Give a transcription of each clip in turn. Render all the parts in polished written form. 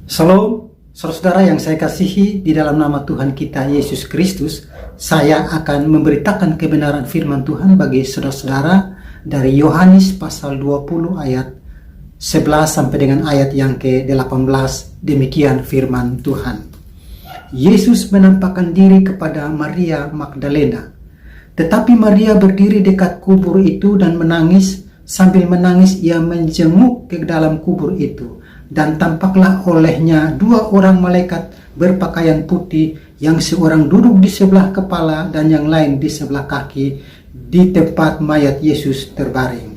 Shalom, saudara yang saya kasihi, di dalam nama Tuhan kita Yesus Kristus, saya akan memberitakan kebenaran firman Tuhan bagi saudara-saudara dari Yohanes pasal 20 ayat 11 sampai dengan ayat yang ke-18. Demikian firman Tuhan. Yesus menampakkan diri kepada Maria Magdalena. Tetapi Maria berdiri dekat kubur itu dan menangis. Sambil menangis ia menjenguk ke dalam kubur itu. Dan tampaklah olehnya dua orang malaikat berpakaian putih, yang seorang duduk di sebelah kepala dan yang lain di sebelah kaki, di tempat mayat Yesus terbaring.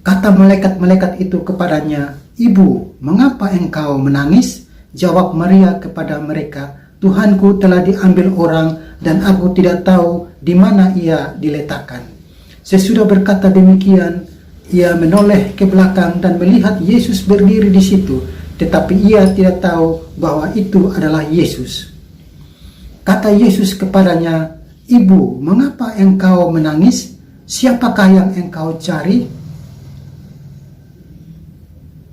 Kata malaikat-malaikat itu kepadanya, "Ibu, mengapa engkau menangis?" Jawab Maria kepada mereka, "Tuhanku telah diambil orang dan aku tidak tahu di mana ia diletakkan." Sesudah berkata demikian, ia menoleh ke belakang dan melihat Yesus berdiri di situ, tetapi ia tidak tahu bahwa itu adalah Yesus. Kata Yesus kepadanya, "Ibu, mengapa engkau menangis? Siapakah yang engkau cari?"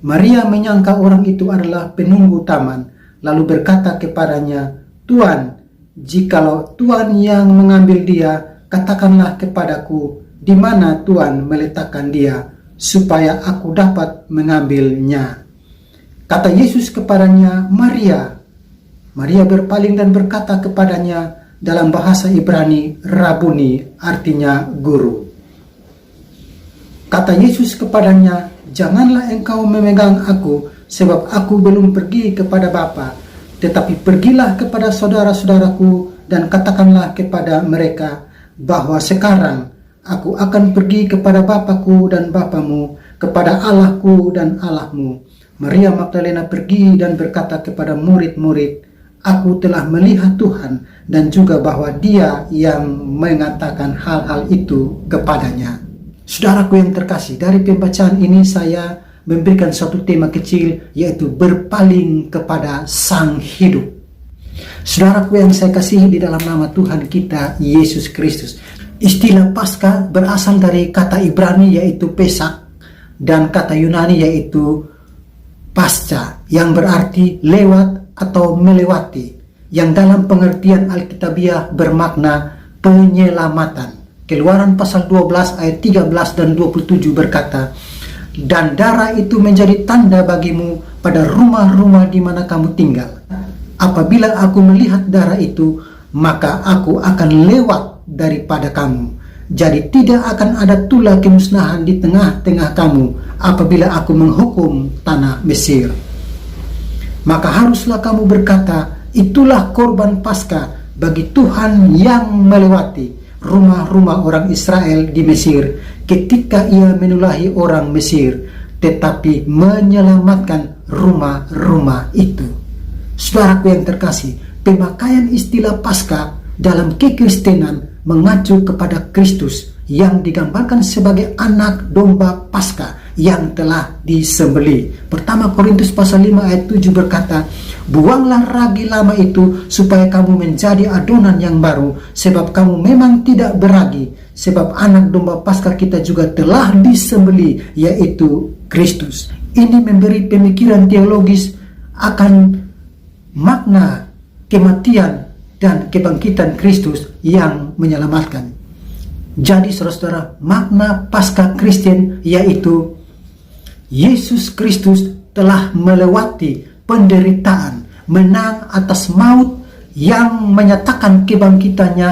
Maria menyangka orang itu adalah penunggu taman, lalu berkata kepadanya, "Tuan, jikalau Tuan yang mengambil dia, katakanlah kepadaku di mana Tuan meletakkan dia, supaya aku dapat mengambilnya." Kata Yesus kepadanya, "Maria." Maria berpaling dan berkata kepadanya dalam bahasa Ibrani, "Rabuni," artinya guru. Kata Yesus kepadanya, "Janganlah engkau memegang aku, sebab aku belum pergi kepada Bapa. Tetapi pergilah kepada saudara-saudaraku dan katakanlah kepada mereka bahwa sekarang aku akan pergi kepada Bapakku dan Bapamu, kepada Allahku dan Allahmu." Maria Magdalena pergi dan berkata kepada murid-murid, "Aku telah melihat Tuhan," dan juga bahwa Dia yang mengatakan hal-hal itu kepadanya. Saudaraku yang terkasih, dari pembacaan ini saya memberikan suatu tema kecil, yaitu berpaling kepada Sang Hidup. Saudaraku yang saya kasihi, di dalam nama Tuhan kita Yesus Kristus, istilah Paskah berasal dari kata Ibrani yaitu Pesak dan kata Yunani yaitu Pasca, yang berarti lewat atau melewati, yang dalam pengertian Alkitabiah bermakna penyelamatan. Keluaran pasal 12 ayat 13 dan 27 berkata, "Dan darah itu menjadi tanda bagimu pada rumah-rumah di mana kamu tinggal. Apabila aku melihat darah itu, maka aku akan lewat daripada kamu. Jadi tidak akan ada tulah kemusnahan di tengah-tengah kamu apabila aku menghukum tanah Mesir. Maka haruslah kamu berkata, itulah korban Paskah bagi Tuhan yang melewati rumah-rumah orang Israel di Mesir ketika ia menulahi orang Mesir, tetapi menyelamatkan rumah-rumah itu." Saudaraku yang terkasih, pemakaian istilah Paskah dalam kekristenan mengacu kepada Kristus yang digambarkan sebagai anak domba Paskah yang telah disembelih. Pertama Korintus pasal 5 ayat 7 berkata, "Buanglah ragi lama itu supaya kamu menjadi adonan yang baru, sebab kamu memang tidak beragi, sebab anak domba Paskah kita juga telah disembelih, yaitu Kristus." Ini memberi pemikiran teologis akan makna kematian dan kebangkitan Kristus yang menyelamatkan. Jadi saudara-saudara, makna Paskah Kristen yaitu Yesus Kristus telah melewati penderitaan, menang atas maut, yang menyatakan kebangkitannya,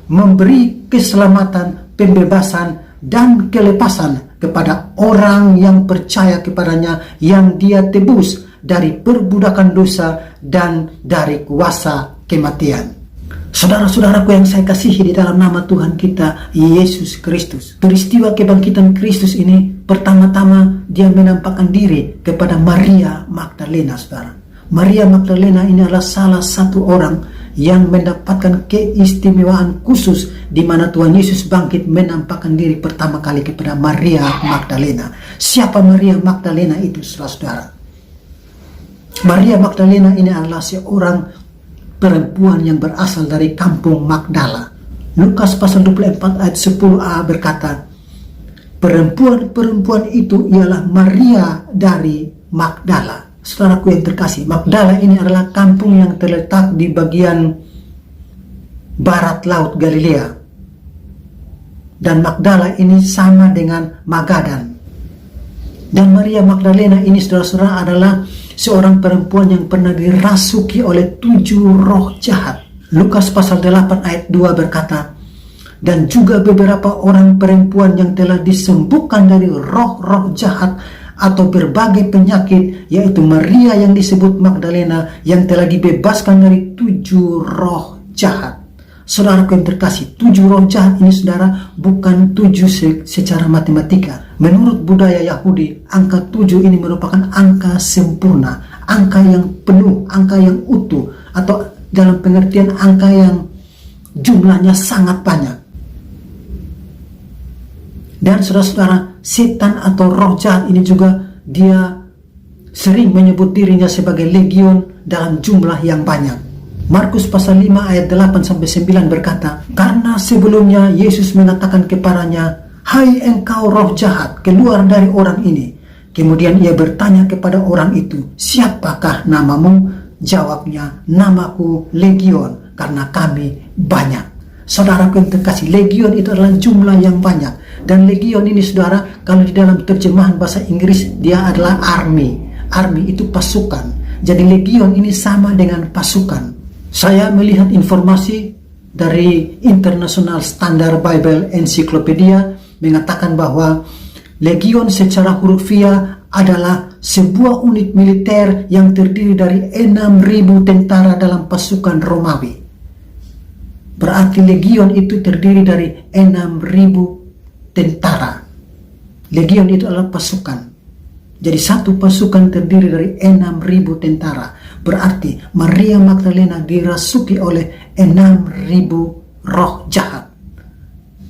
memberi keselamatan, pembebasan, dan kelepasan kepada orang yang percaya kepadanya, yang Dia tebus dari perbudakan dosa dan dari kuasa kematian. Saudara-saudaraku yang saya kasihi, di dalam nama Tuhan kita Yesus Kristus, peristiwa kebangkitan Kristus ini pertama-tama Dia menampakkan diri kepada Maria Magdalena. Saudara, Maria Magdalena ini adalah salah satu orang yang mendapatkan keistimewaan khusus, di mana Tuhan Yesus bangkit menampakkan diri pertama kali kepada Maria Magdalena. Siapa Maria Magdalena itu, saudara? Maria Magdalena ini adalah seorang perempuan yang berasal dari kampung Magdala. Lukas pasal 24 ayat 10a berkata, perempuan-perempuan itu ialah Maria dari Magdala. Saudaraku yang terkasih, Magdala ini adalah kampung yang terletak di bagian barat laut Galilea. Dan Magdala ini sama dengan Magadan. Dan Maria Magdalena ini, saudara-saudara, adalah seorang perempuan yang pernah dirasuki oleh 7 roh jahat. Lukas pasal 8 ayat 2 berkata, dan juga beberapa orang perempuan yang telah disembuhkan dari roh-roh jahat atau berbagai penyakit, yaitu Maria yang disebut Magdalena yang telah dibebaskan dari 7 roh jahat. Saudaraku yang terkasih, 7 roh jahat ini, saudara, bukan 7 secara matematika. Menurut budaya Yahudi, angka 7 ini merupakan angka sempurna, angka yang penuh, angka yang utuh, atau dalam pengertian angka yang jumlahnya sangat banyak. Dan saudara-saudara, setan atau roh jahat ini juga dia sering menyebut dirinya sebagai legion dalam jumlah yang banyak. Markus pasal 5 ayat 8-9 berkata, karena sebelumnya Yesus mengatakan kepadanya, hai engkau roh jahat, keluar dari orang ini. Kemudian ia bertanya kepada orang itu, siapakah namamu? Jawabnya, namaku Legion, karena kami banyak. Saudaraku yang terkasih, legion itu adalah jumlah yang banyak. Dan legion ini, saudara, kalau di dalam terjemahan bahasa Inggris, dia adalah army. Army itu pasukan. Jadi legion ini sama dengan pasukan. Saya melihat informasi dari International Standard Bible Encyclopedia mengatakan bahwa legion secara hurufiah adalah sebuah unit militer yang terdiri dari 6.000 tentara dalam pasukan Romawi. Berarti legion itu terdiri dari 6.000 tentara. Legion itu adalah pasukan. Jadi satu pasukan terdiri dari 6.000 tentara. Berarti Maria Magdalena dirasuki oleh 6.000 roh jahat.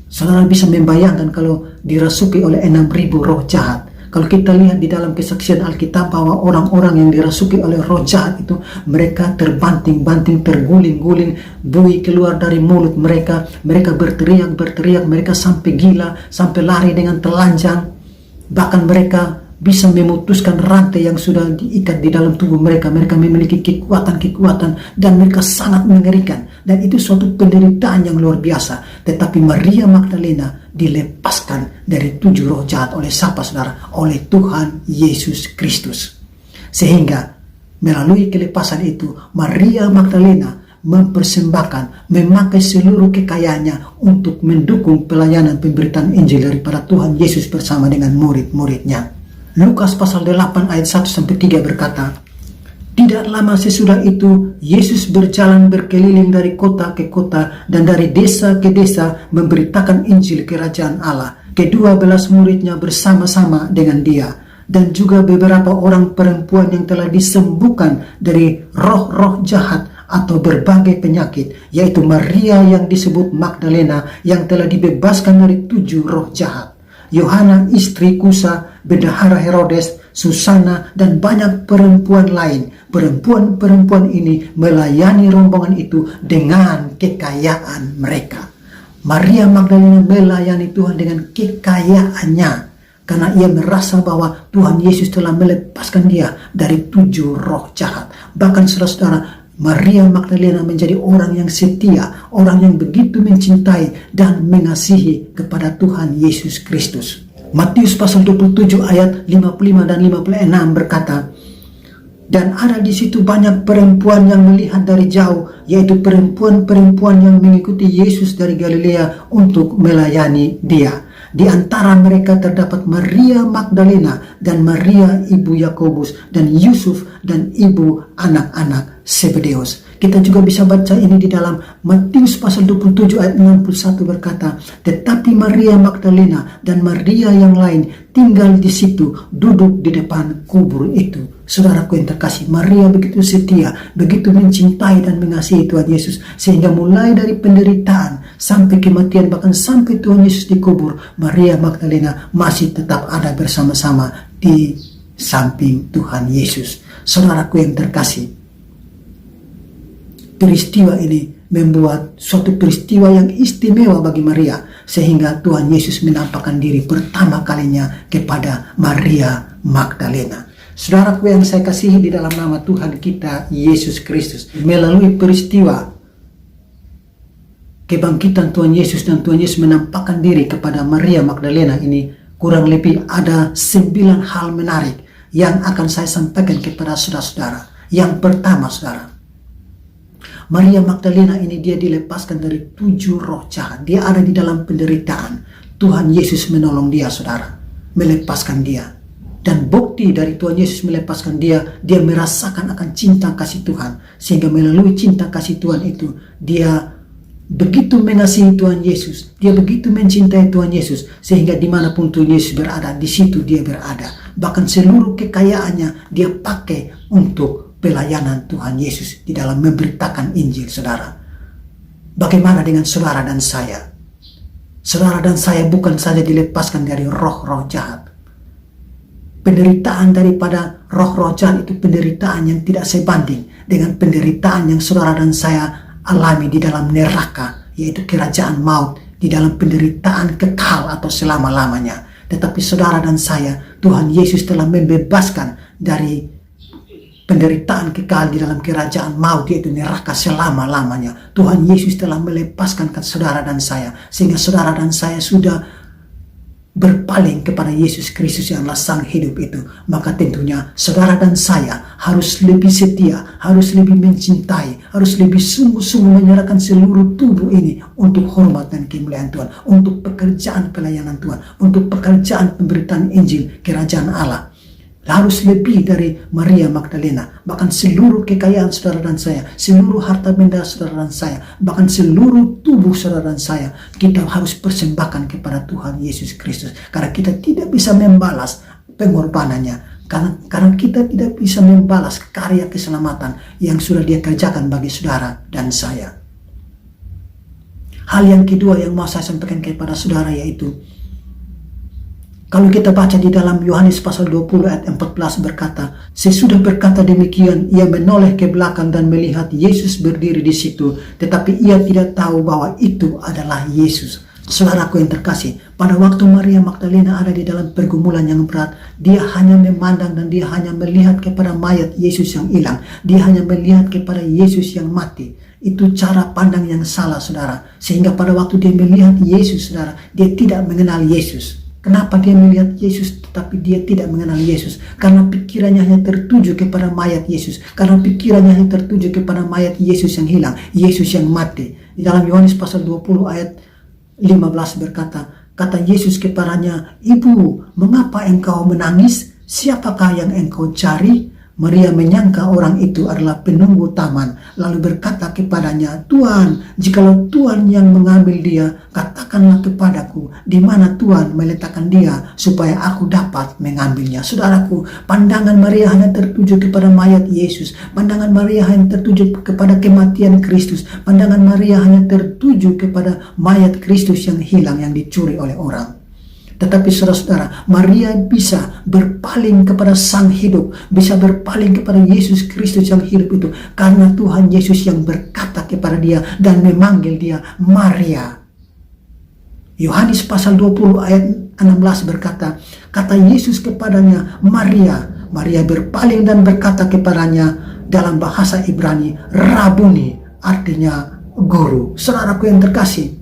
Saudara bisa membayangkan kalau dirasuki oleh 6.000 roh jahat. Kalau kita lihat di dalam kesaksian Alkitab bahwa orang-orang yang dirasuki oleh roh jahat itu, mereka terbanting-banting, terguling-guling, buih keluar dari mulut mereka, mereka berteriak-berteriak, mereka sampai gila, sampai lari dengan telanjang. Bahkan mereka bisa memutuskan rantai yang sudah diikat di dalam tubuh mereka. Mereka memiliki kekuatan-kekuatan dan mereka sangat mengerikan. Dan itu suatu penderitaan yang luar biasa. Tetapi Maria Magdalena dilepaskan dari 7 roh jahat oleh siapa, saudara? Oleh Tuhan Yesus Kristus. Sehingga melalui kelepasan itu, Maria Magdalena mempersembahkan, memakai seluruh kekayaannya untuk mendukung pelayanan pemberitaan Injil daripada Tuhan Yesus bersama dengan murid-muridnya. Lukas pasal 8 ayat 1-3 berkata, tidak lama sesudah itu, Yesus berjalan berkeliling dari kota ke kota dan dari desa ke desa memberitakan Injil kerajaan Allah. Ke-12 muridnya bersama-sama dengan dia, dan juga beberapa orang perempuan yang telah disembuhkan dari roh-roh jahat atau berbagai penyakit, yaitu Maria yang disebut Magdalena yang telah dibebaskan dari 7 roh jahat, Yohana istri Kusa, bendahara Herodes, Susana, dan banyak perempuan lain. Perempuan-perempuan ini melayani rombongan itu dengan kekayaan mereka. Maria Magdalena melayani Tuhan dengan kekayaannya, karena ia merasa bahwa Tuhan Yesus telah melepaskan dia dari 7 roh jahat. Bahkan saudara-saudara, Maria Magdalena menjadi orang yang setia, orang yang begitu mencintai dan mengasihi kepada Tuhan Yesus Kristus. Matius pasal 27 ayat 55 dan 56 berkata, dan ada di situ banyak perempuan yang melihat dari jauh, yaitu perempuan-perempuan yang mengikuti Yesus dari Galilea untuk melayani dia. Di antara mereka terdapat Maria Magdalena dan Maria ibu Yakobus dan Yusuf dan ibu anak-anak Zebedeus. Kita juga bisa baca ini di dalam Matius pasal 27 ayat 61 berkata, tetapi Maria Magdalena dan Maria yang lain tinggal di situ, duduk di depan kubur itu. Saudaraku yang terkasih, Maria begitu setia, begitu mencintai dan mengasihi Tuhan Yesus, sehingga mulai dari penderitaan sampai kematian, bahkan sampai Tuhan Yesus dikubur, Maria Magdalena masih tetap ada bersama-sama di samping Tuhan Yesus. Saudaraku yang terkasih, peristiwa ini membuat suatu peristiwa yang istimewa bagi Maria, sehingga Tuhan Yesus menampakkan diri pertama kalinya kepada Maria Magdalena. Saudaraku yang saya kasihi di dalam nama Tuhan kita Yesus Kristus, melalui peristiwa kebangkitan Tuhan Yesus dan Tuhan Yesus menampakkan diri kepada Maria Magdalena ini, kurang lebih ada 9 hal menarik yang akan saya sampaikan kepada saudara-saudara. Yang pertama, saudara, Maria Magdalena ini dia dilepaskan dari 7 roh jahat. Dia ada di dalam penderitaan. Tuhan Yesus menolong dia, saudara, melepaskan dia. Dan bukti dari Tuhan Yesus melepaskan dia, dia merasakan akan cinta kasih Tuhan. Sehingga melalui cinta kasih Tuhan itu, dia begitu mengasihi Tuhan Yesus. Dia begitu mencintai Tuhan Yesus. Sehingga dimanapun Tuhan Yesus berada, di situ dia berada. Bahkan seluruh kekayaannya dia pakai untuk pelayanan Tuhan Yesus di dalam memberitakan Injil, saudara. Bagaimana dengan saudara dan saya? Saudara dan saya bukan saja dilepaskan dari roh-roh jahat. Penderitaan daripada roh-roh jahat itu penderitaan yang tidak sebanding dengan penderitaan yang saudara dan saya alami di dalam neraka, yaitu kerajaan maut, di dalam penderitaan kekal atau selama-lamanya. Tetapi saudara dan saya, Tuhan Yesus telah membebaskan dari penderitaan kekal di dalam kerajaan maut, yaitu neraka selama-lamanya. Tuhan Yesus telah melepaskan ke saudara dan saya, sehingga saudara dan saya sudah berpaling kepada Yesus Kristus yang adalah sang hidup itu. Maka tentunya saudara dan saya harus lebih setia, harus lebih mencintai, harus lebih sungguh-sungguh menyerahkan seluruh tubuh ini untuk hormat dan kemuliaan Tuhan, untuk pekerjaan pelayanan Tuhan, untuk pekerjaan pemberitaan Injil kerajaan Allah. Harus lebih dari Maria Magdalena. Bahkan seluruh kekayaan saudara dan saya, seluruh harta benda saudara dan saya, bahkan seluruh tubuh saudara dan saya, kita harus persembahkan kepada Tuhan Yesus Kristus. Karena kita tidak bisa membalas pengorbanannya. Karena kita tidak bisa membalas karya keselamatan yang sudah dia kerjakan bagi saudara dan saya. Hal yang kedua yang mau saya sampaikan kepada saudara yaitu, kalau kita baca di dalam Yohanes pasal 20 ayat 14 berkata, sesudah berkata demikian, ia menoleh ke belakang dan melihat Yesus berdiri di situ, tetapi ia tidak tahu bahwa itu adalah Yesus. Saudaraku yang terkasih, pada waktu Maria Magdalena ada di dalam pergumulan yang berat, dia hanya memandang dan dia hanya melihat kepada mayat Yesus yang hilang. Dia hanya melihat kepada Yesus yang mati. Itu cara pandang yang salah, saudara. Sehingga pada waktu dia melihat Yesus, saudara, dia tidak mengenal Yesus. Kenapa dia melihat Yesus tetapi dia tidak mengenal Yesus? Karena pikirannya hanya tertuju kepada mayat Yesus. Karena pikirannya hanya tertuju kepada mayat Yesus yang hilang, Yesus yang mati. Di dalam Yohanes pasal 20 ayat 15 berkata, kata Yesus kepadanya, "Ibu, mengapa engkau menangis? Siapakah yang engkau cari?" Maria menyangka orang itu adalah penunggu taman, lalu berkata kepadanya, "Tuan, jikalau Tuan yang mengambil dia, katakanlah kepadaku di mana Tuan meletakkan dia, supaya aku dapat mengambilnya." Saudaraku, pandangan Maria hanya tertuju kepada mayat Yesus. Pandangan Maria hanya tertuju kepada kematian Kristus. Pandangan Maria hanya tertuju kepada mayat Kristus yang hilang, yang dicuri oleh orang. Tetapi saudara-saudara, Maria bisa berpaling kepada sang hidup, bisa berpaling kepada Yesus Kristus yang hidup itu, karena Tuhan Yesus yang berkata kepada dia dan memanggil dia Maria. Yohanes pasal 20 ayat 16 berkata, kata Yesus kepadanya, "Maria." Maria berpaling dan berkata kepadanya dalam bahasa Ibrani, "Rabuni," artinya guru. Saudaraku yang terkasih,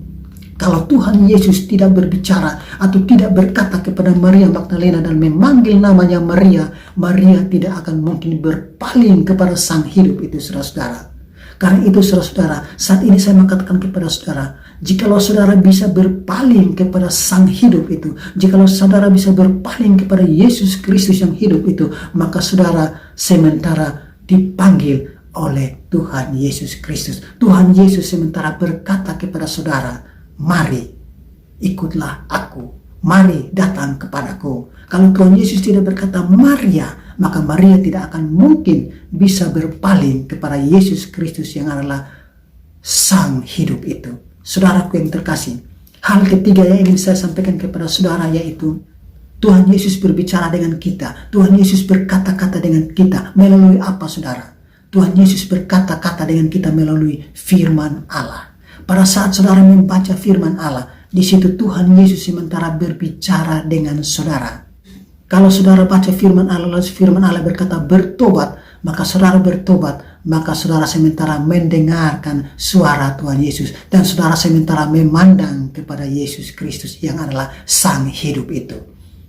kalau Tuhan Yesus tidak berbicara atau tidak berkata kepada Maria Magdalena dan memanggil namanya Maria, Maria tidak akan mungkin berpaling kepada sang hidup itu, saudara-saudara. Karena itu, saudara-saudara, saat ini saya mengatakan kepada saudara, jikalau saudara bisa berpaling kepada sang hidup itu, jikalau saudara bisa berpaling kepada Yesus Kristus yang hidup itu, maka saudara sementara dipanggil oleh Tuhan Yesus Kristus. Tuhan Yesus sementara berkata kepada saudara, "Mari, ikutlah aku. Mari datang kepadaku." Kalau Tuhan Yesus tidak berkata Maria, maka Maria tidak akan mungkin bisa berpaling kepada Yesus Kristus yang adalah sang hidup itu. Saudaraku yang terkasih, hal ketiga yang ingin saya sampaikan kepada saudara yaitu, Tuhan Yesus berbicara dengan kita. Tuhan Yesus berkata-kata dengan kita melalui apa, saudara? Tuhan Yesus berkata-kata dengan kita melalui firman Allah. Pada saat saudara membaca firman Allah, di situ Tuhan Yesus sementara berbicara dengan saudara. Kalau saudara baca firman Allah, lalu firman Allah berkata bertobat, maka saudara bertobat, maka saudara sementara mendengarkan suara Tuhan Yesus, dan saudara sementara memandang kepada Yesus Kristus yang adalah Sang Hidup itu.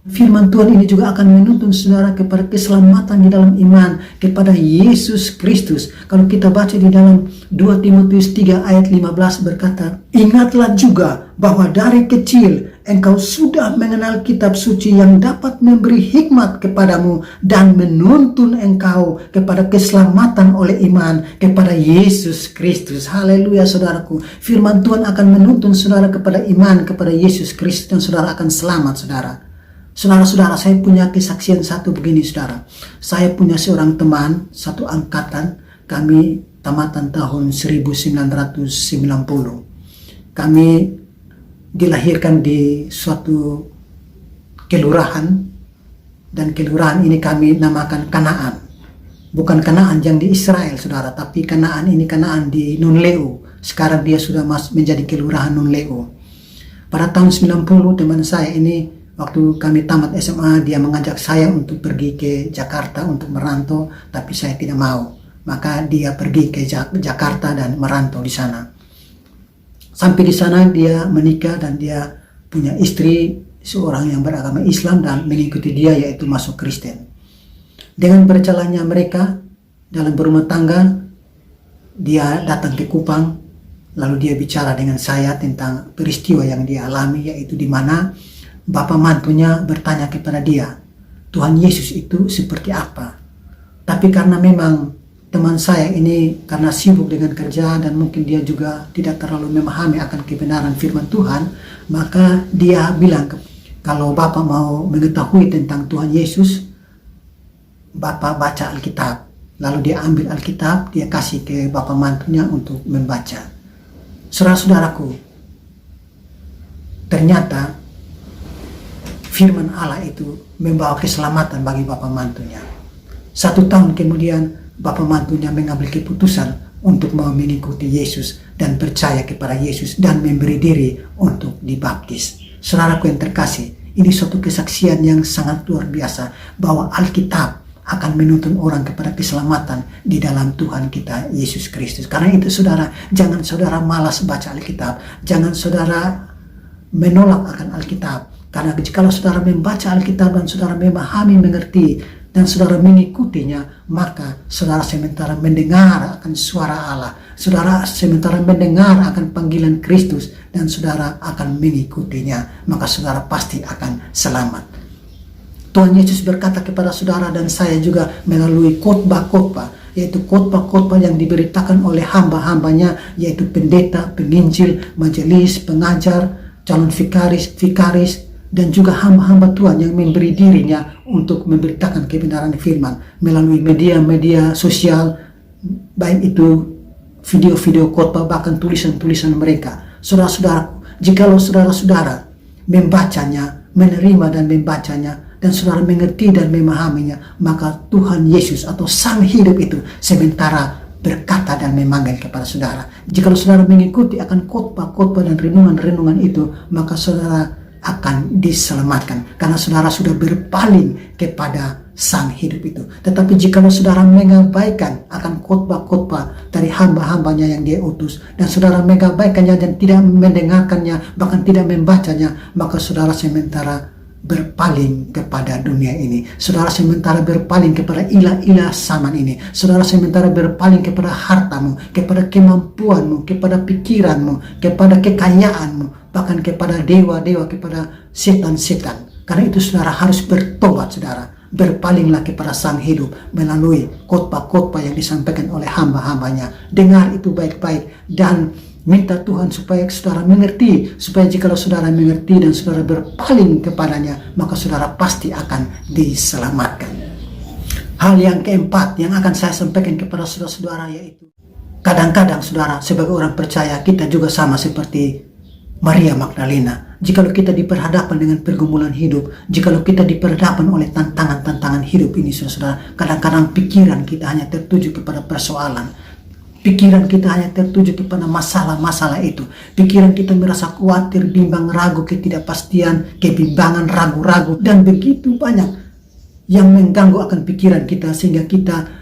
Firman Tuhan ini juga akan menuntun saudara kepada keselamatan di dalam iman kepada Yesus Kristus. Kalau kita baca di dalam 2 Timotius 3 ayat 15 berkata, ingatlah juga bahwa dari kecil engkau sudah mengenal kitab suci yang dapat memberi hikmat kepadamu dan menuntun engkau kepada keselamatan oleh iman kepada Yesus Kristus. Haleluya saudaraku. Firman Tuhan akan menuntun saudara kepada iman kepada Yesus Kristus, dan saudara akan selamat saudara. Saudara-saudara, saya punya kesaksian satu begini saudara. Saya punya seorang teman, satu angkatan, kami tamatan tahun 1990. Kami dilahirkan di suatu kelurahan, dan kelurahan ini kami namakan Kanaan. Bukan Kanaan yang di Israel saudara, tapi Kanaan ini Kanaan di Nunleu. Sekarang dia sudah menjadi kelurahan Nunleu. Pada tahun 90 teman saya ini, waktu kami tamat SMA, dia mengajak saya untuk pergi ke Jakarta untuk merantau, tapi saya tidak mau. Maka dia pergi ke Jakarta dan merantau di sana. Sampai di sana dia menikah dan dia punya istri seorang yang beragama Islam dan mengikuti dia, yaitu masuk Kristen. Dengan berjalannya mereka dalam berumah tangga, dia datang ke Kupang, lalu dia bicara dengan saya tentang peristiwa yang dia alami, yaitu di mana bapak mantunya bertanya kepada dia, Tuhan Yesus itu seperti apa? Tapi karena memang teman saya ini karena sibuk dengan kerja dan mungkin dia juga tidak terlalu memahami akan kebenaran firman Tuhan, maka dia bilang, kalau bapak mau mengetahui tentang Tuhan Yesus, bapak baca Alkitab. Lalu dia ambil Alkitab, dia kasih ke bapak mantunya untuk membaca. Saudara-saudaraku, ternyata firman Allah itu membawa keselamatan bagi bapak mantunya. 1 tahun kemudian bapak mantunya mengambil keputusan untuk mau mengikuti Yesus dan percaya kepada Yesus dan memberi diri untuk dibaptis. Saudaraku yang terkasih, ini suatu kesaksian yang sangat luar biasa bahwa Alkitab akan menuntun orang kepada keselamatan di dalam Tuhan kita Yesus Kristus. Karena itu saudara, jangan saudara malas baca Alkitab, jangan saudara menolak akan Alkitab. Karena jikalau saudara membaca Alkitab dan saudara memahami, mengerti, dan saudara mengikutinya, maka saudara sementara mendengar akan suara Allah, saudara sementara mendengar akan panggilan Kristus, dan saudara akan mengikutinya, maka saudara pasti akan selamat. Tuhan Yesus berkata kepada saudara dan saya juga melalui khotbah-khotbah, yaitu khotbah-khotbah yang diberitakan oleh hamba-hambanya, yaitu pendeta, penginjil, majelis, pengajar, calon vikaris, dan juga hamba-hamba Tuhan yang memberi dirinya untuk memberitakan kebenaran firman melalui media-media sosial, baik itu video-video khotbah, bahkan tulisan-tulisan mereka. Saudara-saudara, jikalau saudara-saudara membacanya, menerima dan membacanya, dan saudara mengerti dan memahaminya, maka Tuhan Yesus atau Sang Hidup itu sementara berkata dan memanggil kepada saudara. Jikalau saudara mengikuti akan khotbah-khotbah dan renungan-renungan itu, maka saudara akan diselamatkan karena saudara sudah berpaling kepada Sang Hidup itu. Tetapi jikalau saudara mengabaikan akan khotbah-khotbah dari hamba-hambanya yang dia utus, dan saudara mengabaikannya dan tidak mendengarkannya, bahkan tidak membacanya, maka saudara sementara berpaling kepada dunia ini. Saudara sementara berpaling kepada ilah-ilah zaman ini. Saudara sementara berpaling kepada hartamu, kepada kemampuanmu, kepada pikiranmu, kepada kekayaanmu, bahkan kepada dewa-dewa, kepada setan-setan. Karena itu saudara harus bertobat saudara. Berpalinglah kepada Sang Hidup melalui khotbah-khotbah yang disampaikan oleh hamba-hambanya. Dengar itu baik-baik dan minta Tuhan supaya saudara mengerti, supaya jikalau saudara mengerti dan saudara berpaling kepadanya, maka saudara pasti akan diselamatkan. Hal yang keempat yang akan saya sampaikan kepada saudara-saudara, yaitu kadang-kadang saudara sebagai orang percaya kita juga sama seperti Maria Magdalena. Jikalau kita diperhadapkan dengan pergumulan hidup, jikalau kita diperhadapkan oleh tantangan-tantangan hidup ini saudara, kadang-kadang pikiran kita hanya tertuju kepada persoalan. Pikiran kita hanya tertuju kepada masalah-masalah itu. Pikiran kita merasa khawatir, bimbang, ragu, ketidakpastian, kebimbangan, ragu-ragu, dan begitu banyak yang mengganggu akan pikiran kita sehingga kita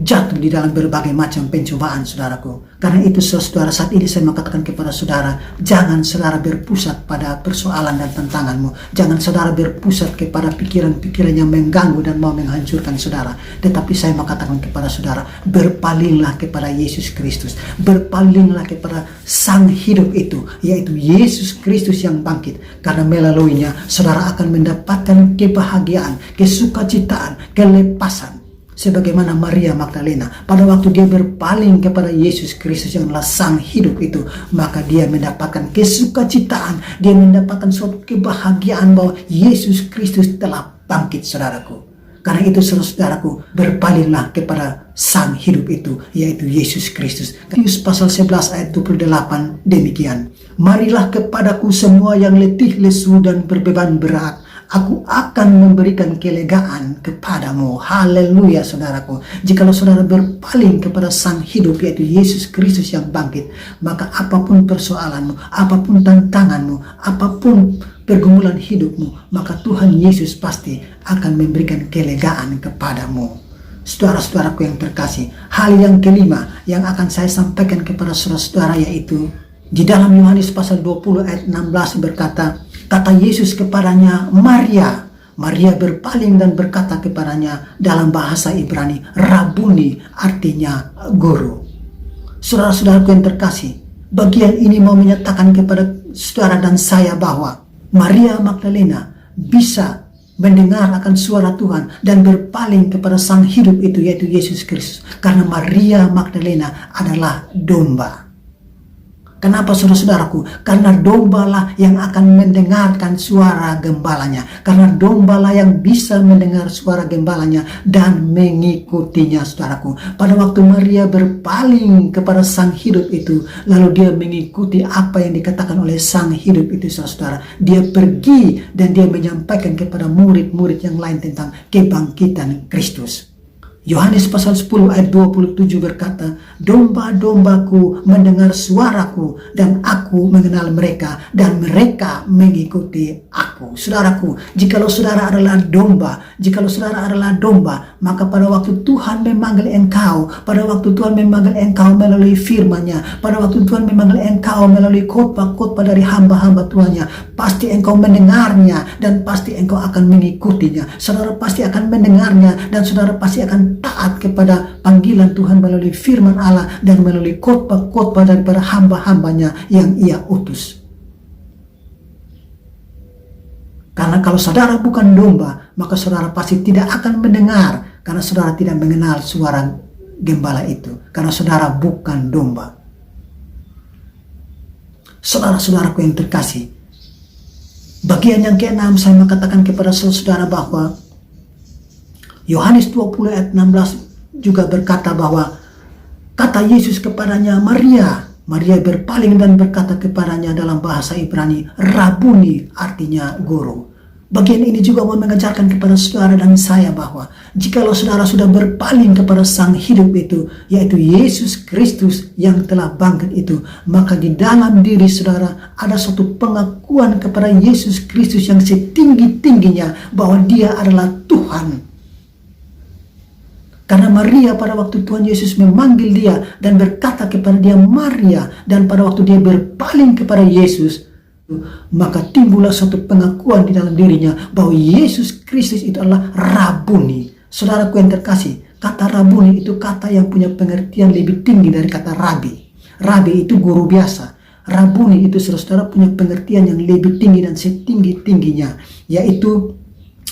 jatuh di dalam berbagai macam pencobaan, saudaraku. Karena itu, saudara, saat ini saya mengatakan kepada saudara, jangan saudara berpusat pada persoalan dan tantanganmu. Jangan saudara berpusat kepada pikiran-pikiran yang mengganggu dan mau menghancurkan saudara. Tetapi saya mengatakan kepada saudara, berpalinglah kepada Yesus Kristus. Berpalinglah kepada Sang Hidup itu, yaitu Yesus Kristus yang bangkit. Karena melaluinya saudara akan mendapatkan kebahagiaan, kesukacitaan, kelepasan. Sebagaimana Maria Magdalena, pada waktu dia berpaling kepada Yesus Kristus yang adalah Sang Hidup itu, maka dia mendapatkan kesukacitaan, dia mendapatkan suatu kebahagiaan bahwa Yesus Kristus telah bangkit, saudaraku. Karena itu, saudaraku, berpalinglah kepada Sang Hidup itu, yaitu Yesus Kristus. Matius pasal 11 ayat 28 demikian, marilah kepadaku semua yang letih, lesu, dan berbeban berat, aku akan memberikan kelegaan kepadamu. Haleluya, saudaraku. Jikalau saudara berpaling kepada Sang Hidup, yaitu Yesus Kristus yang bangkit, maka apapun persoalanmu, apapun tantanganmu, apapun pergumulan hidupmu, maka Tuhan Yesus pasti akan memberikan kelegaan kepadamu. Saudara-saudaraku yang terkasih, hal yang kelima yang akan saya sampaikan kepada saudara-saudara, yaitu di dalam Yohanes pasal 20 ayat 16 berkata, kata Yesus kepadanya, Maria. Maria berpaling dan berkata kepadanya dalam bahasa Ibrani, Rabuni, artinya guru. Saudara-saudaraku yang terkasih, bagian ini mau menyatakan kepada saudara dan saya bahwa Maria Magdalena bisa mendengar akan suara Tuhan dan berpaling kepada Sang Hidup itu, yaitu Yesus Kristus. Karena Maria Magdalena adalah domba. Kenapa, saudara-saudaraku? Karena dombalah yang akan mendengarkan suara gembalanya. Karena dombalah yang bisa mendengar suara gembalanya dan mengikutinya, saudaraku. Pada waktu Maria berpaling kepada Sang Hidup itu, lalu dia mengikuti apa yang dikatakan oleh Sang Hidup itu, saudara. Dia pergi dan dia menyampaikan kepada murid-murid yang lain tentang kebangkitan Kristus. Yohanes pasal 10 ayat 27 berkata, domba-dombaku mendengar suaraku dan aku mengenal mereka dan mereka mengikuti aku. Saudaraku, jikalau saudara adalah domba, maka pada waktu Tuhan memanggil engkau, pada waktu Tuhan memanggil engkau melalui firman-Nya, pada waktu Tuhan memanggil engkau melalui khotbah-khotbah dari hamba-hamba Tuhan-Nya, pasti engkau mendengarnya dan pasti engkau akan mengikutinya. Saudara pasti akan mendengarnya dan saudara pasti akan taat kepada panggilan Tuhan melalui firman Allah dan melalui khotbah-khotbah daripada hamba-hambanya yang Ia utus. Karena kalau saudara bukan domba, maka saudara pasti tidak akan mendengar, karena saudara tidak mengenal suara gembala itu, karena saudara bukan domba. Saudara-saudaraku yang terkasih, bagian yang ke-6 saya mengatakan kepada saudara bahwa Yohanes 20 ayat 16 juga berkata bahwa kata Yesus kepadanya, Maria. Maria berpaling dan berkata kepadanya dalam bahasa Ibrani, Rabuni, artinya guru. Bagian ini juga mau mengajarkan kepada saudara dan saya bahwa jikalau saudara sudah berpaling kepada Sang Hidup itu, yaitu Yesus Kristus yang telah bangkit itu, maka di dalam diri saudara ada suatu pengakuan kepada Yesus Kristus yang setinggi-tingginya bahwa Dia adalah Tuhan. Karena Maria pada waktu Tuhan Yesus memanggil dia dan berkata kepada dia Maria, dan pada waktu dia berpaling kepada Yesus, maka timbullah suatu pengakuan di dalam dirinya bahwa Yesus Kristus itu adalah Rabuni. Saudaraku yang terkasih, kata Rabuni itu kata yang punya pengertian lebih tinggi dari kata Rabi. Rabi itu guru biasa. Rabuni itu saudara punya pengertian yang lebih tinggi dan setinggi-tingginya, yaitu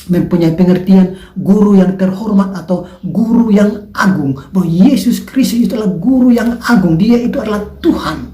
mempunyai pengertian guru yang terhormat atau guru yang agung. Bahwa Yesus Kristus itu adalah guru yang agung. Dia itu adalah Tuhan.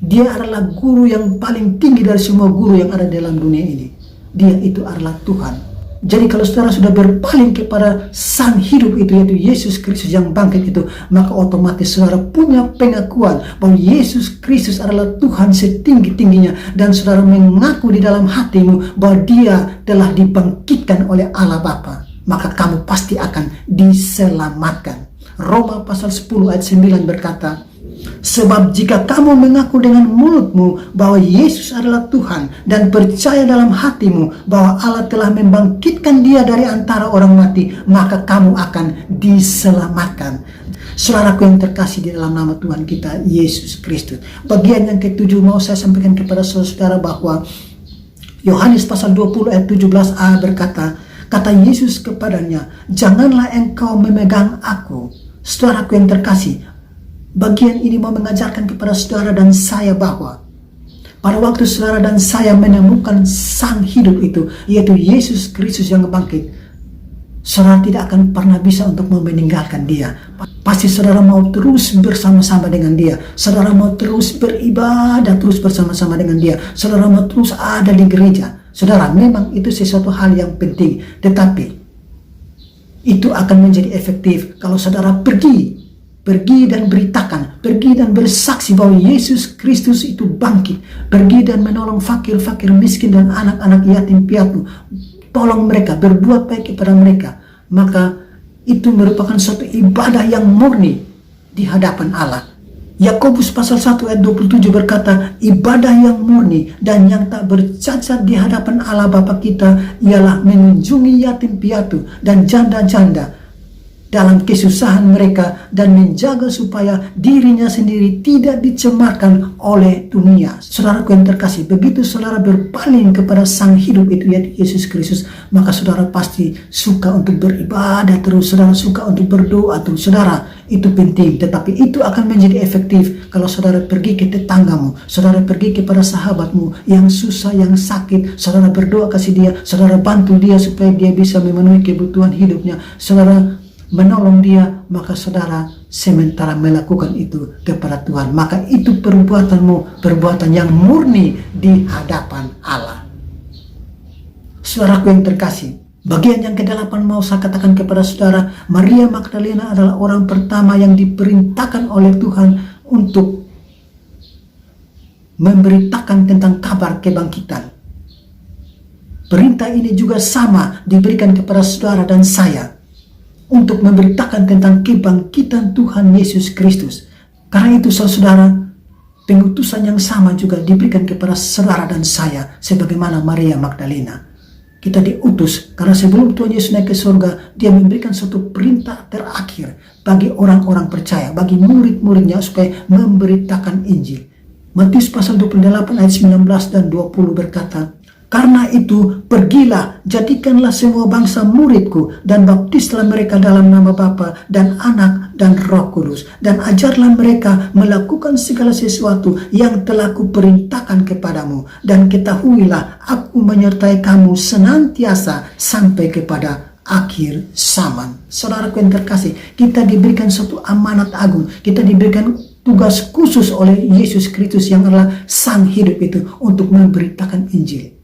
Dia adalah guru yang paling tinggi dari semua guru yang ada dalam dunia ini. Dia itu adalah Tuhan. Jadi kalau saudara sudah berpaling kepada Sang Hidup itu, yaitu Yesus Kristus yang bangkit itu, maka otomatis saudara punya pengakuan bahwa Yesus Kristus adalah Tuhan setinggi-tingginya, dan saudara mengaku di dalam hatimu bahwa Dia telah dibangkitkan oleh Allah Bapa, maka kamu pasti akan diselamatkan. Roma pasal 10 ayat 9 berkata, Sebab jika kamu mengaku dengan mulutmu bahwa Yesus adalah Tuhan dan percaya dalam hatimu bahwa Allah telah membangkitkan dia dari antara orang mati, maka kamu akan diselamatkan. Saudaraku yang terkasih di dalam nama Tuhan kita Yesus Kristus, bagian yang ketujuh mau saya sampaikan kepada saudara bahwa Yohanes pasal 20 ayat 17a berkata, kata Yesus kepadanya, janganlah engkau memegang aku. Saudaraku yang terkasih, bagian ini mau mengajarkan kepada saudara dan saya bahwa pada waktu saudara dan saya menemukan sang hidup itu, yaitu Yesus Kristus yang bangkit, saudara tidak akan pernah bisa untuk meninggalkan dia. Pasti saudara mau terus bersama-sama dengan dia. Saudara mau terus beribadah terus bersama-sama dengan dia. Saudara mau terus ada di gereja. Saudara, memang itu sesuatu hal yang penting. Tetapi itu akan menjadi efektif kalau saudara pergi dan beritakan, pergi dan bersaksi bahwa Yesus Kristus itu bangkit, pergi dan menolong fakir-fakir miskin dan anak-anak yatim piatu, tolong mereka, berbuat baik kepada mereka, maka itu merupakan suatu ibadah yang murni di hadapan Allah. Yakobus pasal 1 ayat 27 berkata, ibadah yang murni dan yang tak bercacat di hadapan Allah Bapa kita ialah mengunjungi yatim piatu dan janda-janda dalam kesusahan mereka dan menjaga supaya dirinya sendiri tidak dicemarkan oleh dunia. Saudaraku yang terkasih, begitu saudara berpaling kepada sang hidup itu, yaitu Yesus Kristus, maka saudara pasti suka untuk beribadah terus, saudara suka untuk berdoa terus. Saudara, itu penting, tetapi itu akan menjadi efektif kalau saudara pergi ke tetanggamu, saudara pergi kepada sahabatmu yang susah, yang sakit, saudara berdoa kasih dia, saudara bantu dia supaya dia bisa memenuhi kebutuhan hidupnya, saudara menolong dia, maka saudara sementara melakukan itu kepada Tuhan, maka itu perbuatanmu, perbuatan yang murni di hadapan Allah. Saudaraku yang terkasih, bagian yang ke-8 mau saya katakan kepada saudara, Maria Magdalena adalah orang pertama yang diperintahkan oleh Tuhan untuk memberitakan tentang kabar kebangkitan. Perintah ini juga sama diberikan kepada saudara dan saya, untuk memberitakan tentang kebangkitan Tuhan Yesus Kristus. Karena itu saudara, pengutusan yang sama juga diberikan kepada saudara dan saya, sebagaimana Maria Magdalena. Kita diutus karena sebelum Tuhan Yesus naik ke surga, dia memberikan suatu perintah terakhir bagi orang-orang percaya, bagi murid-muridnya supaya memberitakan Injil. Matius pasal 28 ayat 19 dan 20 berkata, karena itu, pergilah, jadikanlah semua bangsa muridku, dan baptislah mereka dalam nama Bapa dan Anak dan Roh Kudus, dan ajarlah mereka melakukan segala sesuatu yang telah kuperintahkan kepadamu, dan ketahuilah aku menyertai kamu senantiasa sampai kepada akhir zaman. Saudaraku yang terkasih, kita diberikan suatu amanat agung, kita diberikan tugas khusus oleh Yesus Kristus yang adalah sang hidup itu untuk memberitakan Injil.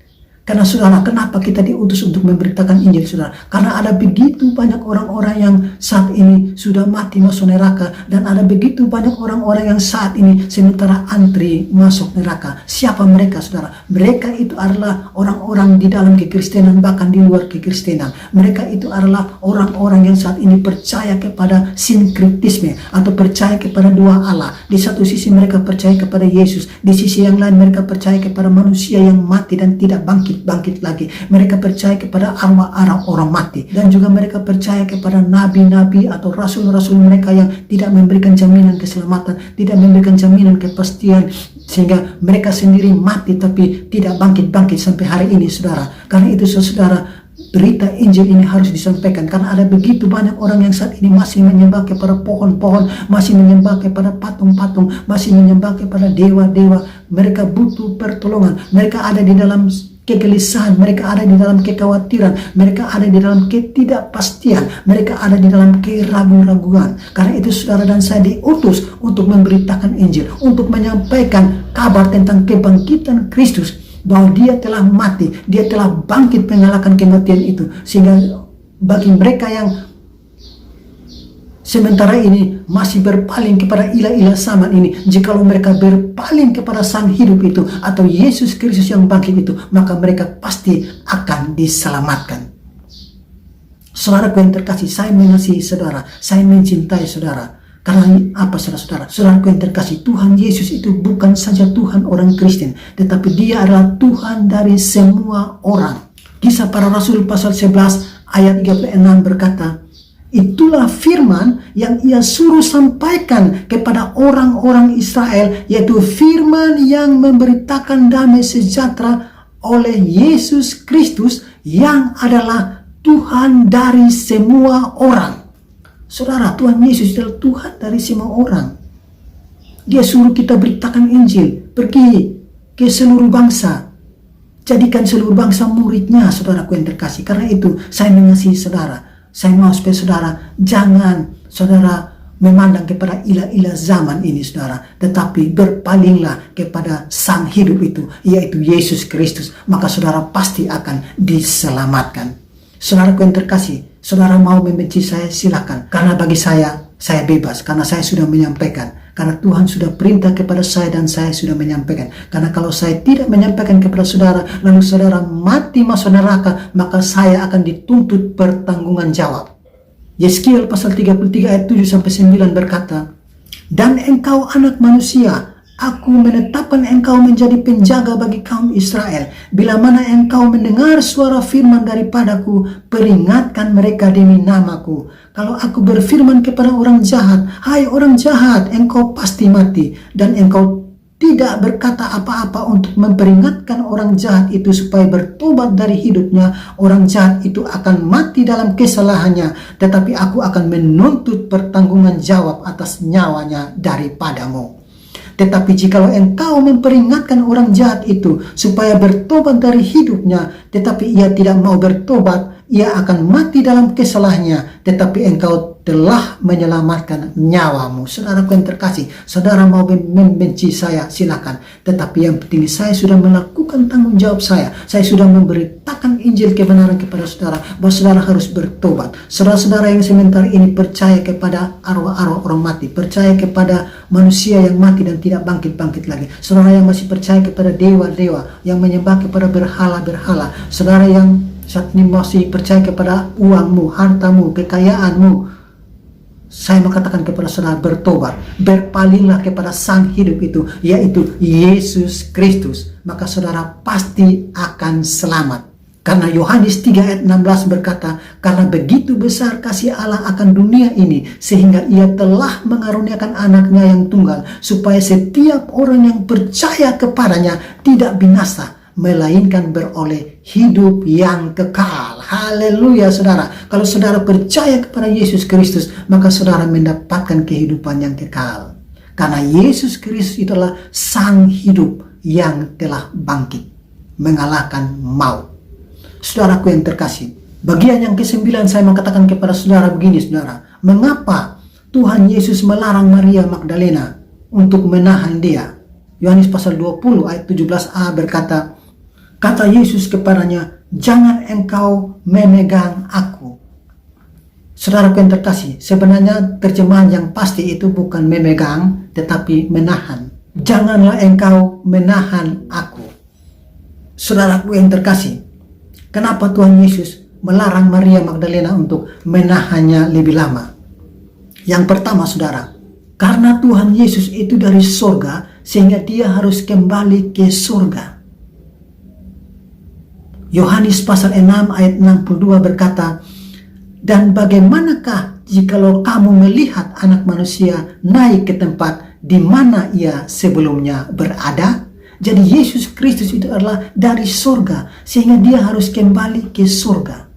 Karena saudara, kenapa kita diutus untuk memberitakan Injil, saudara? Karena ada begitu banyak orang-orang yang saat ini sudah mati masuk neraka, dan ada begitu banyak orang-orang yang saat ini sementara antri masuk neraka. Siapa mereka, saudara? Mereka itu adalah orang-orang di dalam kekristenan, bahkan di luar kekristenan. Mereka itu adalah orang-orang yang saat ini percaya kepada sinkretisme atau percaya kepada dua Allah. Di satu sisi mereka percaya kepada Yesus, di sisi yang lain mereka percaya kepada manusia yang mati dan tidak bangkit lagi. Mereka percaya kepada arwah orang mati, dan juga mereka percaya kepada nabi-nabi atau rasul-rasul mereka yang tidak memberikan jaminan keselamatan, tidak memberikan jaminan kepastian, sehingga mereka sendiri mati tapi tidak bangkit sampai hari ini, saudara. Karena itu saudara, berita Injil ini harus disampaikan, karena ada begitu banyak orang yang saat ini masih menyembah kepada pohon-pohon, masih menyembah kepada patung-patung, masih menyembah kepada dewa-dewa. Mereka butuh pertolongan, mereka ada di dalam kegelisahan, mereka ada di dalam kekhawatiran, mereka ada di dalam ketidakpastian, mereka ada di dalam keraguan-raguan. Karena itu saudara dan saya diutus untuk memberitakan Injil, untuk menyampaikan kabar tentang kebangkitan Kristus, bahwa dia telah mati, dia telah bangkit mengalahkan kematian itu. Sehingga bagi mereka yang sementara ini masih berpaling kepada ilah-ilah zaman ini, jikalau mereka berpaling kepada sang hidup itu atau Yesus Kristus yang bangkit itu, maka mereka pasti akan diselamatkan. Saudaraku yang terkasih, saya mengasihi saudara, saya mencintai saudara. Karena apa saudara-saudara? Saudaraku yang terkasih, Tuhan Yesus itu bukan saja Tuhan orang Kristen, tetapi dia adalah Tuhan dari semua orang. Kisah Para Rasul pasal 11 ayat 36 berkata, itulah firman yang ia suruh sampaikan kepada orang-orang Israel, yaitu firman yang memberitakan damai sejahtera oleh Yesus Kristus yang adalah Tuhan dari semua orang. Saudara, Tuhan Yesus adalah Tuhan dari semua orang. Dia suruh kita beritakan Injil, pergi ke seluruh bangsa, jadikan seluruh bangsa muridnya, saudaraku yang terkasih. Karena itu saya mengasihi saudara. Saya mau supaya saudara jangan saudara memandang kepada ilah-ilah zaman ini, saudara, tetapi berpalinglah kepada Sang Hidup itu, yaitu Yesus Kristus. Maka saudara pasti akan diselamatkan. Saudaraku yang terkasih, saudara mau membenci saya, silakan. Karena bagi saya bebas. Karena saya sudah menyampaikan. Karena Tuhan sudah perintah kepada saya dan saya sudah menyampaikan. Karena kalau saya tidak menyampaikan kepada saudara, lalu saudara mati masuk neraka, maka saya akan dituntut pertanggungan jawab. Yeskiel pasal 33 ayat 7-9 berkata, dan engkau anak manusia, aku menetapkan engkau menjadi penjaga bagi kaum Israel. Bila mana engkau mendengar suara firman daripadaku, peringatkan mereka demi namaku. Kalau aku berfirman kepada orang jahat, hai orang jahat, engkau pasti mati. Dan engkau tidak berkata apa-apa untuk memperingatkan orang jahat itu supaya bertobat dari hidupnya, orang jahat itu akan mati dalam kesalahannya. Tetapi aku akan menuntut pertanggungan jawab atas nyawanya daripadamu. Tetapi jikalau engkau memperingatkan orang jahat itu supaya bertobat dari hidupnya, tetapi ia tidak mau bertobat, ia akan mati dalam kesalahannya, tetapi engkau telah menyelamatkan nyawamu. Saudaraku yang terkasih, saudara mau membenci saya, silakan. Tetapi yang penting saya sudah melakukan tanggung jawab saya. Saya sudah memberitakan Injil kebenaran kepada saudara, bahwa saudara harus bertobat. Saudara-saudara yang sementara ini percaya kepada arwah-arwah orang mati, percaya kepada manusia yang mati dan tidak bangkit-bangkit lagi. Saudara yang masih percaya kepada dewa-dewa, yang menyembah kepada berhala-berhala. Saudara yang saat ini masih percaya kepada uangmu, hartamu, kekayaanmu, saya mengatakan kepada saudara bertobat, berpalinglah kepada Sang Hidup itu, yaitu Yesus Kristus, maka saudara pasti akan selamat. Karena Yohanes 3 ayat 16 berkata, karena begitu besar kasih Allah akan dunia ini, sehingga ia telah mengaruniakan anaknya yang tunggal, supaya setiap orang yang percaya kepadanya tidak binasa, melainkan beroleh hidup yang kekal. Haleluya saudara. Kalau saudara percaya kepada Yesus Kristus, maka saudara mendapatkan kehidupan yang kekal. Karena Yesus Kristus itulah Sang Hidup yang telah bangkit, mengalahkan maut. Saudaraku yang terkasih, bagian yang ke-9 saya mengatakan kepada saudara begini, saudara. Mengapa Tuhan Yesus melarang Maria Magdalena untuk menahan dia? Yohanes pasal 20 ayat 17a berkata, kata Yesus kepadanya, jangan engkau memegang aku. Saudaraku yang terkasih, sebenarnya terjemahan yang pasti itu bukan memegang, tetapi menahan. Janganlah engkau menahan aku. Saudaraku yang terkasih, kenapa Tuhan Yesus melarang Maria Magdalena untuk menahannya lebih lama? Yang pertama saudara, karena Tuhan Yesus itu dari surga, sehingga dia harus kembali ke surga. Yohanes pasal 6 ayat 62 berkata, dan bagaimanakah jikalau kamu melihat anak manusia naik ke tempat di mana ia sebelumnya berada? Jadi Yesus Kristus itu adalah dari surga, sehingga dia harus kembali ke surga.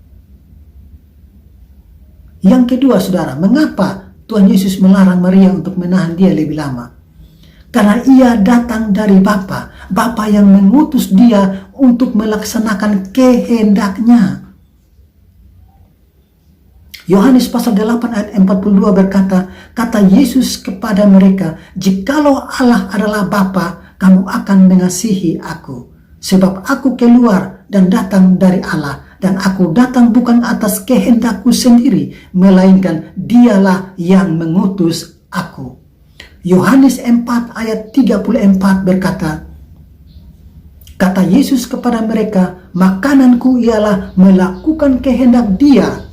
Yang kedua saudara, mengapa Tuhan Yesus melarang Maria untuk menahan dia lebih lama? Karena ia datang dari Bapa yang mengutus dia untuk melaksanakan kehendaknya. Yohanes pasal 8 ayat 42 berkata, kata Yesus kepada mereka, jikalau Allah adalah Bapa, kamu akan mengasihi aku. Sebab aku keluar dan datang dari Allah, dan aku datang bukan atas kehendakku sendiri, melainkan dialah yang mengutus aku. Yohanes 4 ayat 34 berkata, kata Yesus kepada mereka, makananku ialah melakukan kehendak Dia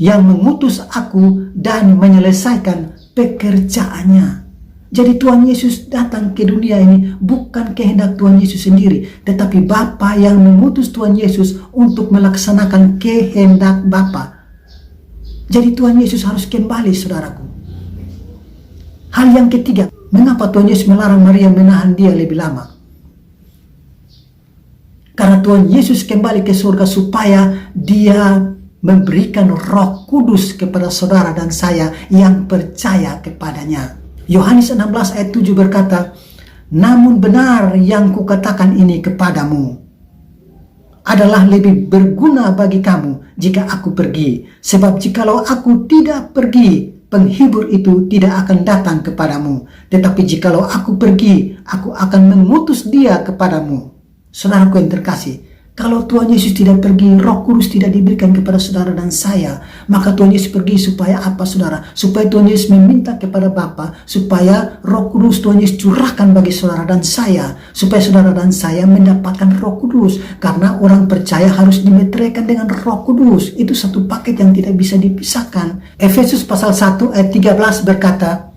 yang mengutus aku dan menyelesaikan pekerjaannya. Jadi Tuhan Yesus datang ke dunia ini bukan kehendak Tuhan Yesus sendiri, tetapi Bapa yang mengutus Tuhan Yesus untuk melaksanakan kehendak Bapa. Jadi Tuhan Yesus harus kembali, saudaraku. Hal yang ketiga, mengapa Tuhan Yesus melarang Maria menahan dia lebih lama? Karena Tuhan Yesus kembali ke surga supaya dia memberikan Roh Kudus kepada saudara dan saya yang percaya kepadanya. Yohanes 16 ayat 7 berkata, namun benar yang kukatakan ini kepadamu adalah lebih berguna bagi kamu jika aku pergi. Sebab jikalau aku tidak pergi, penghibur itu tidak akan datang kepadamu. Tetapi jikalau aku pergi, aku akan mengutus dia kepadamu. Saudaraku yang terkasih, kalau Tuhan Yesus tidak pergi, Roh Kudus tidak diberikan kepada saudara dan saya. Maka Tuhan Yesus pergi supaya apa, saudara? Supaya Tuhan Yesus meminta kepada Bapa, supaya Roh Kudus Tuhan Yesus curahkan bagi saudara dan saya. Supaya saudara dan saya mendapatkan Roh Kudus. Karena orang percaya harus dimeteraikan dengan Roh Kudus. Itu satu paket yang tidak bisa dipisahkan. Efesus pasal 1 ayat 13 berkata,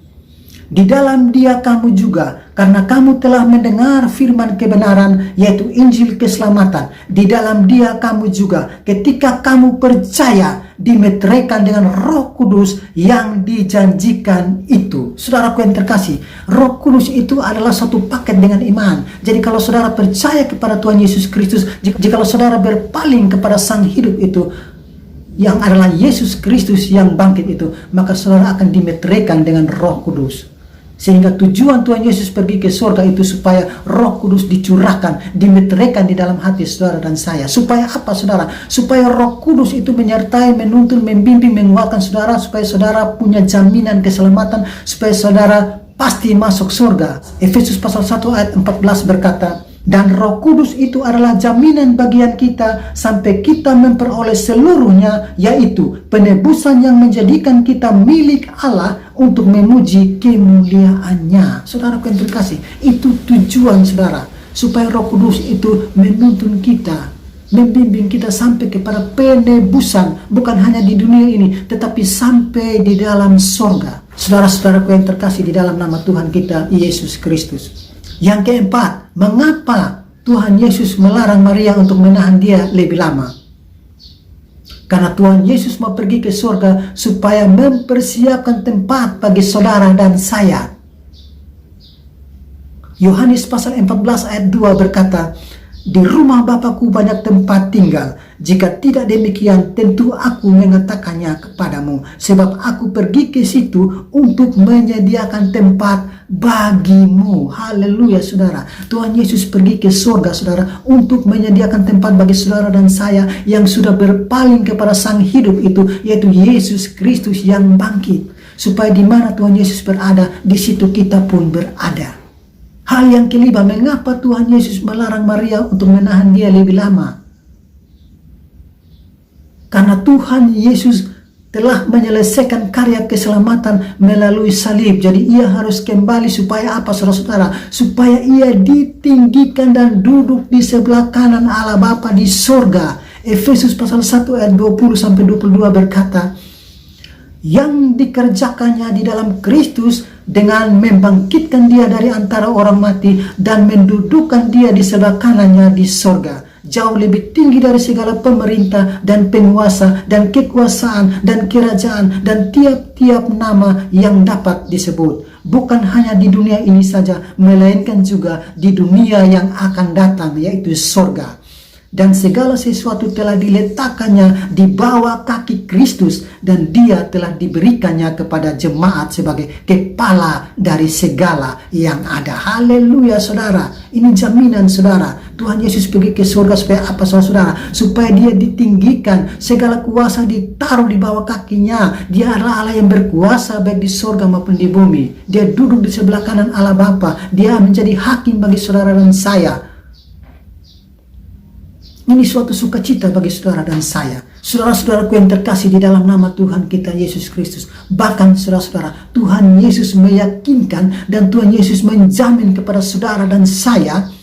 di dalam dia kamu juga, karena kamu telah mendengar firman kebenaran, yaitu Injil keselamatan. Di dalam dia kamu juga, ketika kamu percaya, dimeteraikan dengan Roh Kudus yang dijanjikan itu. Saudaraku yang terkasih, Roh Kudus itu adalah satu paket dengan iman. Jadi kalau saudara percaya kepada Tuhan Yesus Kristus, jika saudara berpaling kepada Sang Hidup itu, yang adalah Yesus Kristus yang bangkit itu, maka saudara akan dimeteraikan dengan Roh Kudus. Sehingga tujuan Tuhan Yesus pergi ke surga itu supaya Roh Kudus dicurahkan, dimeteraikan di dalam hati saudara dan saya. Supaya apa, saudara? Supaya Roh Kudus itu menyertai, menuntun, membimbing, menguatkan saudara, supaya saudara punya jaminan keselamatan, supaya saudara pasti masuk surga. Efesus pasal 1 ayat 14 berkata, dan Roh Kudus itu adalah jaminan bagian kita sampai kita memperoleh seluruhnya, yaitu penebusan yang menjadikan kita milik Allah untuk memuji kemuliaannya. Saudaraku yang terkasih, itu tujuan saudara, supaya Roh Kudus itu menuntun kita, membimbing kita sampai kepada penebusan, bukan hanya di dunia ini, tetapi sampai di dalam surga. Saudara-saudaraku yang terkasih di dalam nama Tuhan kita Yesus Kristus. Yang keempat, mengapa Tuhan Yesus melarang Maria untuk menahan dia lebih lama? Karena Tuhan Yesus mau pergi ke surga supaya mempersiapkan tempat bagi saudara dan saya. Yohanes pasal 14 ayat 2 berkata, di rumah Bapakku banyak tempat tinggal. Jika tidak demikian, tentu aku mengatakannya kepadamu. Sebab aku pergi ke situ untuk menyediakan tempat bagimu. Haleluya, saudara. Tuhan Yesus pergi ke surga, saudara, untuk menyediakan tempat bagi saudara dan saya yang sudah berpaling kepada Sang Hidup itu, yaitu Yesus Kristus yang bangkit. Supaya di mana Tuhan Yesus berada, di situ kita pun berada. Hal yang kelima, mengapa Tuhan Yesus melarang Maria untuk menahan dia lebih lama? Karena Tuhan Yesus telah menyelesaikan karya keselamatan melalui salib. Jadi ia harus kembali supaya apa, saudara-saudara? Supaya ia ditinggikan dan duduk di sebelah kanan Allah Bapa di surga. Efesus pasal 1 ayat 20-22 berkata, yang dikerjakannya di dalam Kristus dengan membangkitkan dia dari antara orang mati dan mendudukkan dia di sebelah kanannya di sorga, jauh lebih tinggi dari segala pemerintah dan penguasa dan kekuasaan dan kerajaan dan tiap-tiap nama yang dapat disebut, bukan hanya di dunia ini saja, melainkan juga di dunia yang akan datang, yaitu sorga. Dan segala sesuatu telah diletakkannya di bawah kaki Kristus, dan dia telah diberikannya kepada jemaat sebagai kepala dari segala yang ada. Haleluya, saudara. Ini jaminan, saudara. Tuhan Yesus pergi ke surga supaya apa, saudara? Supaya dia ditinggikan, segala kuasa ditaruh di bawah kakinya. Dia adalah Allah yang berkuasa baik di surga maupun di bumi. Dia duduk di sebelah kanan Allah Bapa. Dia menjadi hakim bagi saudara dan saya. Ini suatu sukacita bagi saudara dan saya. Saudara-saudaraku yang terkasih di dalam nama Tuhan kita Yesus Kristus. Bahkan saudara-saudara, Tuhan Yesus meyakinkan dan Tuhan Yesus menjamin kepada saudara dan saya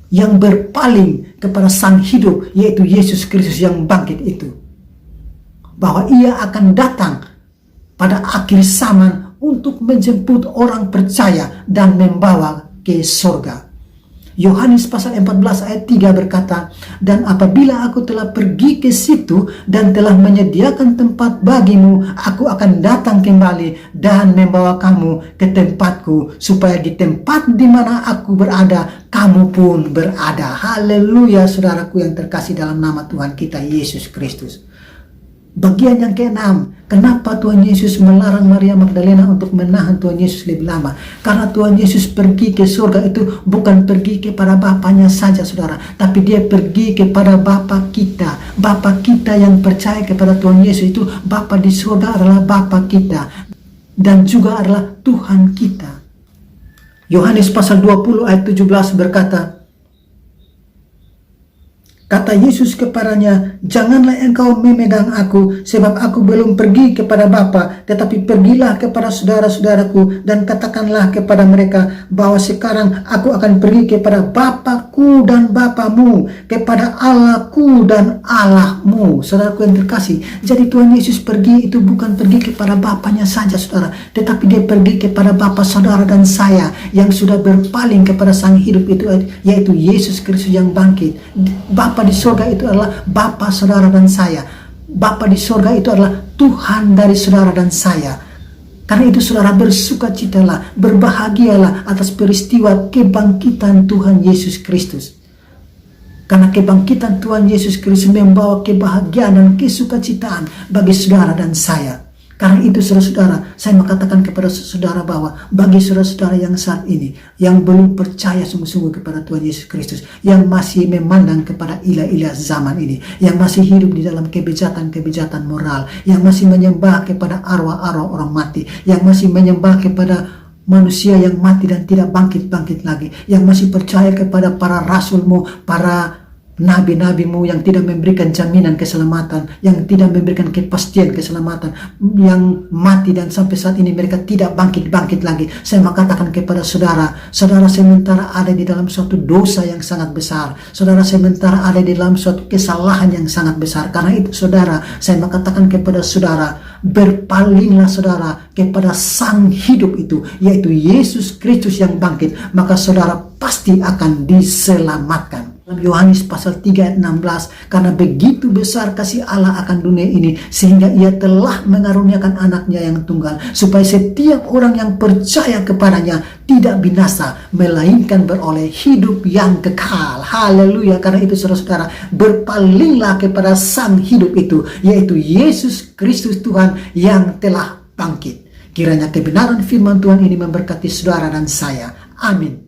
yang berpaling kepada Sang Hidup, yaitu Yesus Kristus yang bangkit itu, bahwa ia akan datang pada akhir zaman untuk menjemput orang percaya dan membawa ke surga. Yohanes pasal 14 ayat 3 berkata, "Dan apabila aku telah pergi ke situ dan telah menyediakan tempat bagimu, aku akan datang kembali dan membawa kamu ke tempatku, supaya di tempat di mana aku berada, kamu pun berada." Haleluya, saudaraku yang terkasih dalam nama Tuhan kita Yesus Kristus. Bagian yang keenam, kenapa Tuhan Yesus melarang Maria Magdalena untuk menahan Tuhan Yesus lebih lama? Karena Tuhan Yesus pergi ke surga itu bukan pergi kepada Bapaknya saja, saudara, tapi dia pergi kepada Bapa kita. Bapa kita yang percaya kepada Tuhan Yesus itu, Bapa di surga adalah Bapa kita dan juga adalah Tuhan kita. Yohanes pasal 20 ayat 17 berkata, kata Yesus kepadanya, "Janganlah engkau memegang aku, sebab aku belum pergi kepada Bapa, tetapi pergilah kepada saudara-saudaraku dan katakanlah kepada mereka bahwa sekarang aku akan pergi kepada Bapa-Ku dan Bapamu, kepada Allah-Ku dan Allahmu." Saudaraku yang terkasih, jadi Tuhan Yesus pergi itu bukan pergi kepada Bapaknya saja, saudara, tetapi dia pergi kepada Bapa, saudara, dan saya yang sudah berpaling kepada Sang Hidup itu, yaitu Yesus Kristus yang bangkit. Bapa di surga itu adalah Bapa, saudara, dan saya. Bapa di surga itu adalah Tuhan dari saudara dan saya. Karena itu saudara, bersukacitalah, berbahagialah atas peristiwa kebangkitan Tuhan Yesus Kristus. Karena kebangkitan Tuhan Yesus Kristus membawa kebahagiaan dan kesukacitaan bagi saudara dan saya. Karena itu saudara-saudara, saya mengatakan kepada saudara bahwa bagi saudara-saudara yang saat ini, yang belum percaya sungguh-sungguh kepada Tuhan Yesus Kristus, yang masih memandang kepada ilah-ilah zaman ini, yang masih hidup di dalam kebejatan-kebejatan moral, yang masih menyembah kepada arwah-arwah orang mati, yang masih menyembah kepada manusia yang mati dan tidak bangkit-bangkit lagi, yang masih percaya kepada para rasulmu, para nabi-nabimu yang tidak memberikan jaminan keselamatan, yang tidak memberikan kepastian keselamatan, yang mati dan sampai saat ini mereka tidak bangkit-bangkit lagi. Saya mengatakan kepada saudara, saudara sementara ada di dalam suatu dosa yang sangat besar, saudara sementara ada di dalam suatu kesalahan yang sangat besar. Karena itu saudara, saya mengatakan kepada saudara, berpalinglah saudara kepada Sang Hidup itu, yaitu Yesus Kristus yang bangkit, maka saudara pasti akan diselamatkan. Dalam Yohanes pasal 3 ayat 16, karena begitu besar kasih Allah akan dunia ini, sehingga ia telah mengaruniakan anaknya yang tunggal, supaya setiap orang yang percaya kepadanya tidak binasa, melainkan beroleh hidup yang kekal. Haleluya. Karena itu saudara-saudara, berpalinglah kepada Sang Hidup itu, yaitu Yesus Kristus Tuhan yang telah bangkit. Kiranya kebenaran firman Tuhan ini memberkati saudara dan saya. Amin.